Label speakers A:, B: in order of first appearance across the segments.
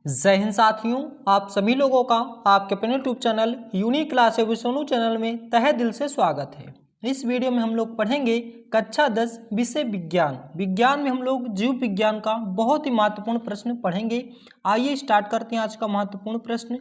A: जय हिंद साथियों, आप सभी लोगों का आपके अपने YouTube channel unique class with Sonu channel में तहे दिल से स्वागत है। इस वीडियो में हम लोग पढ़ेंगे कक्षा 10 विषय विज्ञान। विज्ञान में हम लोग जीव विज्ञान का बहुत ही महत्वपूर्ण प्रश्न पढ़ेंगे। आइए स्टार्ट करते हैं आज का महत्वपूर्ण प्रश्न।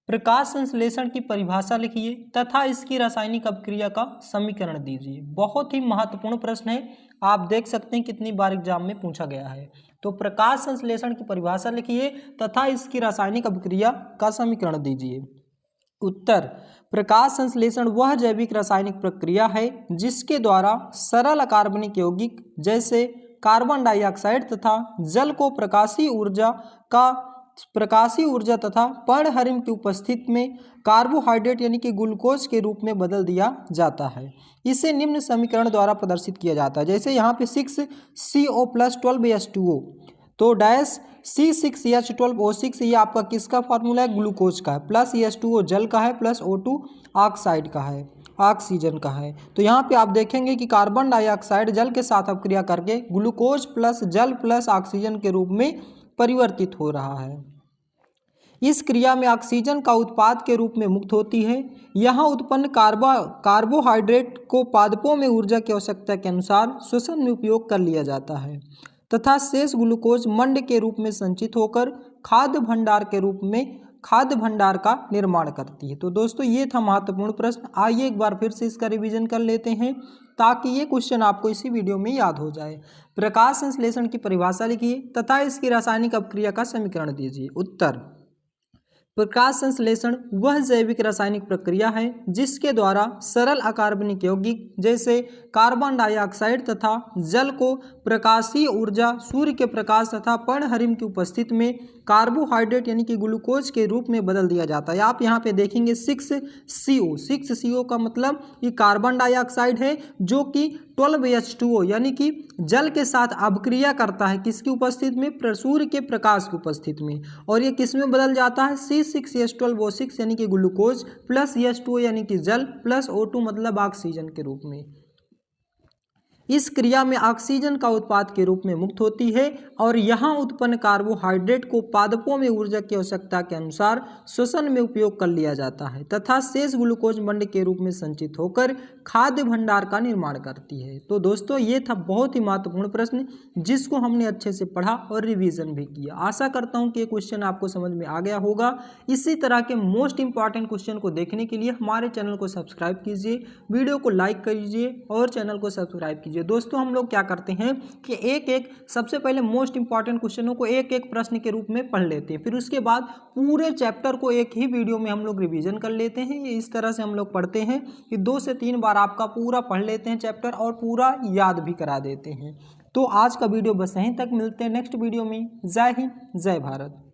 A: प्रकाश संश्लेषण की परिभाषा लिखिए तथा इसकी रासायनिक अभिक्रिया का समीकरण दीजिए। बहुत ही महत्वपूर्ण प्रश्न है, आप देख सकते हैं कितनी बार एग्जाम में पूछा गया है। तो प्रकाश संश्लेषण की परिभाषा लिखिए तथा इसकी रासायनिक अभिक्रिया का समीकरण दीजिए। उत्तर, प्रकाश संश्लेषण वह जैविक रासायनिक प्रक्रिया है जिसके द्वारा सरल अकार्बनिक यौगिक जैसे कार्बन डाइऑक्साइड तथा जल को प्रकाशीय ऊर्जा तथा पर्णहरिम की उपस्थिति में कार्बोहाइड्रेट यानी कि ग्लूकोज के रूप में बदल दिया जाता है। इसे निम्न समीकरण द्वारा प्रदर्शित किया जाता है। जैसे यहाँ पे 6CO + 12H2O, तो डैश C6H12O6 ये आपका किसका फार्मूला है? ग्लूकोज का है, प्लस H2O जल का है, प्लस O2 ऑक्साइड का है, ऑक्सीजन का है। तो यहाँ पे आप देखेंगे कि कार्बन डाइऑक्साइड जल के साथ अपक्रिया करके ग्लूकोज प्लस जल प्लस ऑक्सीजन के रूप में परिवर्तित हो रहा है। इस क्रिया में ऑक्सीजन का उत्पाद के रूप में मुक्त होती है। यहाँ उत्पन्न कार्बोहाइड्रेट को पादपों में ऊर्जा की आवश्यकता के अनुसार श्वसन में उपयोग कर लिया जाता है तथा शेष ग्लूकोज मंड के रूप में संचित होकर खाद्य भंडार का निर्माण करती है। तो दोस्तों ये था महत्वपूर्ण प्रश्न। आइए एक बार फिर से इसका रिवीजन कर लेते हैं ताकि ये क्वेश्चन आपको इसी वीडियो में याद हो जाए। प्रकाश संश्लेषण की परिभाषा लिखिए तथा इसकी रासायनिक अभिक्रिया का समीकरण दीजिए। उत्तर, प्रकाश संश्लेषण वह जैविक रासायनिक प्रक्रिया है जिसके द्वारा सरल अकार्बनिक यौगिक जैसे कार्बन डाइऑक्साइड तथा जल को प्रकाशीय ऊर्जा सूर्य के प्रकाश तथा पर्णहरिम की उपस्थिति में कार्बोहाइड्रेट यानी कि ग्लूकोज के रूप में बदल दिया जाता है। आप यहाँ पे देखेंगे 6CO का मतलब ये कार्बन डाइऑक्साइड है जो कि 12H2O यानी कि जल के साथ अभिक्रिया करता है किसकी उपस्थिति में? सूर्य के प्रकाश की उपस्थिति में। और ये किस में बदल जाता है? C6H12O6 यानी कि ग्लूकोज प्लस H2O यानी कि जल प्लस O2 मतलब ऑक्सीजन के रूप में। इस क्रिया में ऑक्सीजन का उत्पाद के रूप में मुक्त होती है और यहाँ उत्पन्न कार्बोहाइड्रेट को पादपों में ऊर्जा की आवश्यकता के अनुसार श्वसन में उपयोग कर लिया जाता है तथा शेष ग्लूकोज मंड के रूप में संचित होकर खाद्य भंडार का निर्माण करती है। तो दोस्तों ये था बहुत ही महत्वपूर्ण प्रश्न जिसको हमने अच्छे से पढ़ा और रिवीजन भी किया। आशा करता हूँ कि ये क्वेश्चन आपको समझ में आ गया होगा। इसी तरह के मोस्ट इंपॉर्टेंट क्वेश्चन को देखने के लिए हमारे चैनल को सब्सक्राइब कीजिए, वीडियो को लाइक कीजिए और चैनल को सब्सक्राइब कीजिए। दोस्तों हम लोग क्या करते हैं कि एक सबसे पहले मोस्ट इंपॉर्टेंट क्वेश्चनों को एक प्रश्न के रूप में पढ़ लेते हैं, फिर उसके बाद पूरे चैप्टर को एक ही वीडियो में हम लोग रिवीजन कर लेते हैं। ये इस तरह से हम लोग पढ़ते हैं कि 2 से 3 बार आपका पूरा पढ़ लेते हैं चैप्टर और पूरा याद भी करा देते हैं। तो आज का वीडियो बस यहीं तक, मिलते हैं नेक्स्ट वीडियो में। जय हिंद, जय भारत।